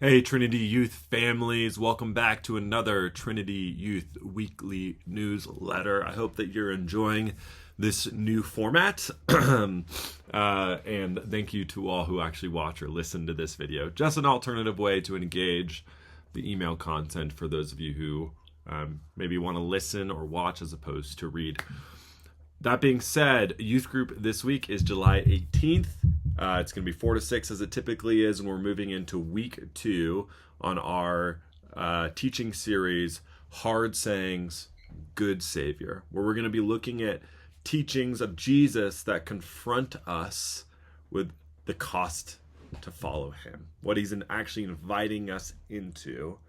Hey, Trinity Youth families, welcome back to another Trinity Youth weekly newsletter. I hope that you're enjoying this new format. And thank you to all who actually watch or listen to this video. Just an alternative way to engage the email content for those of you who maybe want to listen or watch as opposed to read. That being said, youth group this week is July 18th. It's going to be 4 to 6 as it typically is, and we're moving into week 2 on our teaching series, Hard Sayings, Good Savior, where we're going to be looking at teachings of Jesus that confront us with the cost to follow him, what he's actually inviting us into,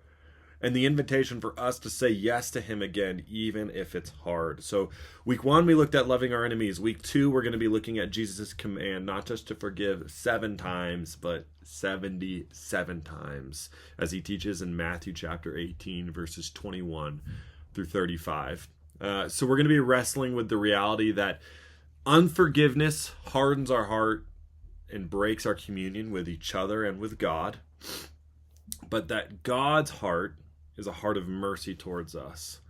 and the invitation for us to say yes to him again, even if it's hard. So week 1, we looked at loving our enemies. Week 2, we're going to be looking at Jesus' command, not just to forgive 7 times, but 77 times, as he teaches in Matthew chapter 18, verses 21 through 35. So we're going to be wrestling with the reality that unforgiveness hardens our heart and breaks our communion with each other and with God, but that God's heart is a heart of mercy towards us.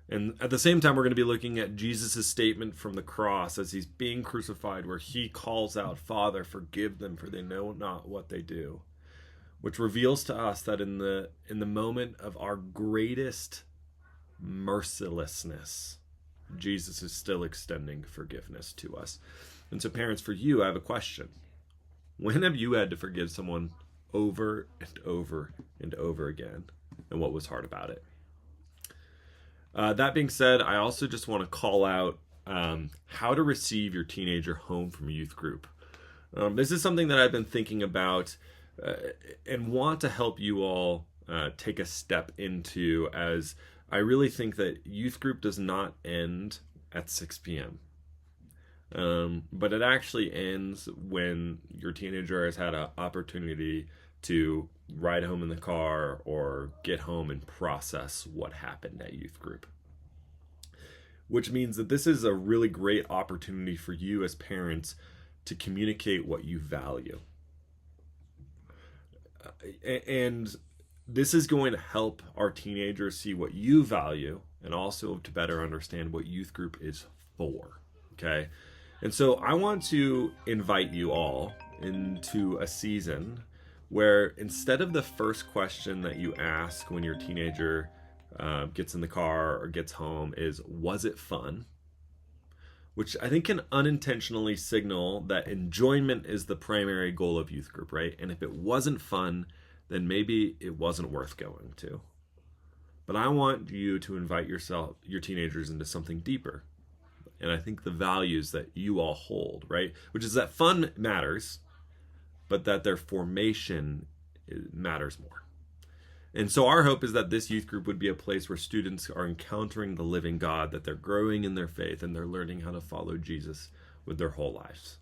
And at the same time, we're going to be looking at Jesus' statement from the cross as he's being crucified, where he calls out, "Father, forgive them, for they know not what they do," which reveals to us that in the moment of our greatest mercilessness, Jesus is still extending forgiveness to us. And so, parents, for you, I have a question. When have you had to forgive someone over and over and over again? And what was hard about it? That being said, I also just want to call out how to receive your teenager home from youth group. This is something that I've been thinking about and want to help you all take a step into, as I really think that youth group does not end at 6 p.m. But it actually ends when your teenager has had an opportunity to ride home in the car or get home and process what happened at youth group. Which means that this is a really great opportunity for you as parents to communicate what you value. And this is going to help our teenagers see what you value and also to better understand what youth group is for. Okay? And so I want to invite you all into a season where instead of the first question that you ask when your teenager gets in the car or gets home is, "Was it fun?" Which I think can unintentionally signal that enjoyment is the primary goal of youth group, right? And if it wasn't fun, then maybe it wasn't worth going to. But I want you to invite your teenagers into something deeper. And I think the values that you all hold, right? Which is that fun matters, but that their formation matters more. And so our hope is that this youth group would be a place where students are encountering the living God, that they're growing in their faith, and they're learning how to follow Jesus with their whole lives.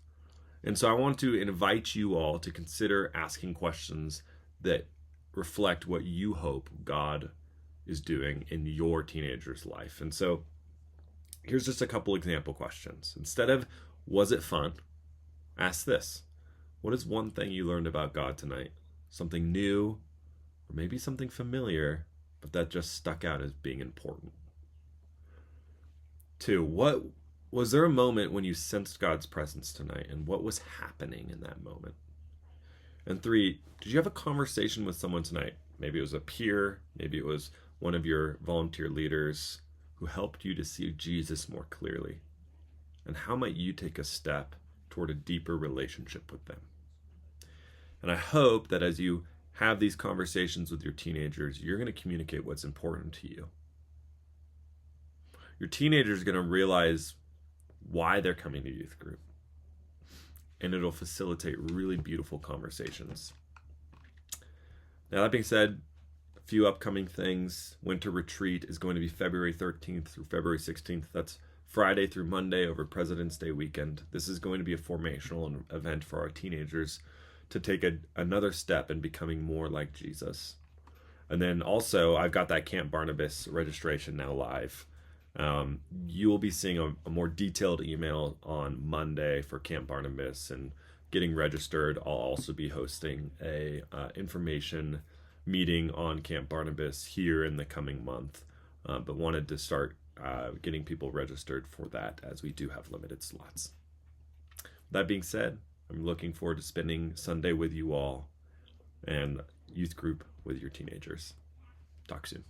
And so I want to invite you all to consider asking questions that reflect what you hope God is doing in your teenager's life. And so here's just a couple example questions. Instead of, "Was it fun?" ask this. What is one thing you learned about God tonight? Something new, or maybe something familiar, but that just stuck out as being important. 2, what was there a moment when you sensed God's presence tonight, and what was happening in that moment? And 3, did you have a conversation with someone tonight? Maybe it was a peer, maybe it was one of your volunteer leaders who helped you to see Jesus more clearly. And how might you take a step toward a deeper relationship with them? And I hope that as you have these conversations with your teenagers, you're going to communicate what's important to you. Your teenager is going to realize why they're coming to youth group, and it'll facilitate really beautiful conversations. Now, that being said, a few upcoming things. Winter Retreat is going to be February 13th through February 16th. That's Friday through Monday over President's Day weekend. This is going to be a formational event for our teenagers to take another step in becoming more like Jesus. And then also, I've got that Camp Barnabas registration now live. You will be seeing a more detailed email on Monday for Camp Barnabas and getting registered. I'll also be hosting a information meeting on Camp Barnabas here in the coming month, but wanted to start getting people registered for that, as we do have limited slots. That being said, I'm looking forward to spending Sunday with you all and youth group with your teenagers. Talk soon.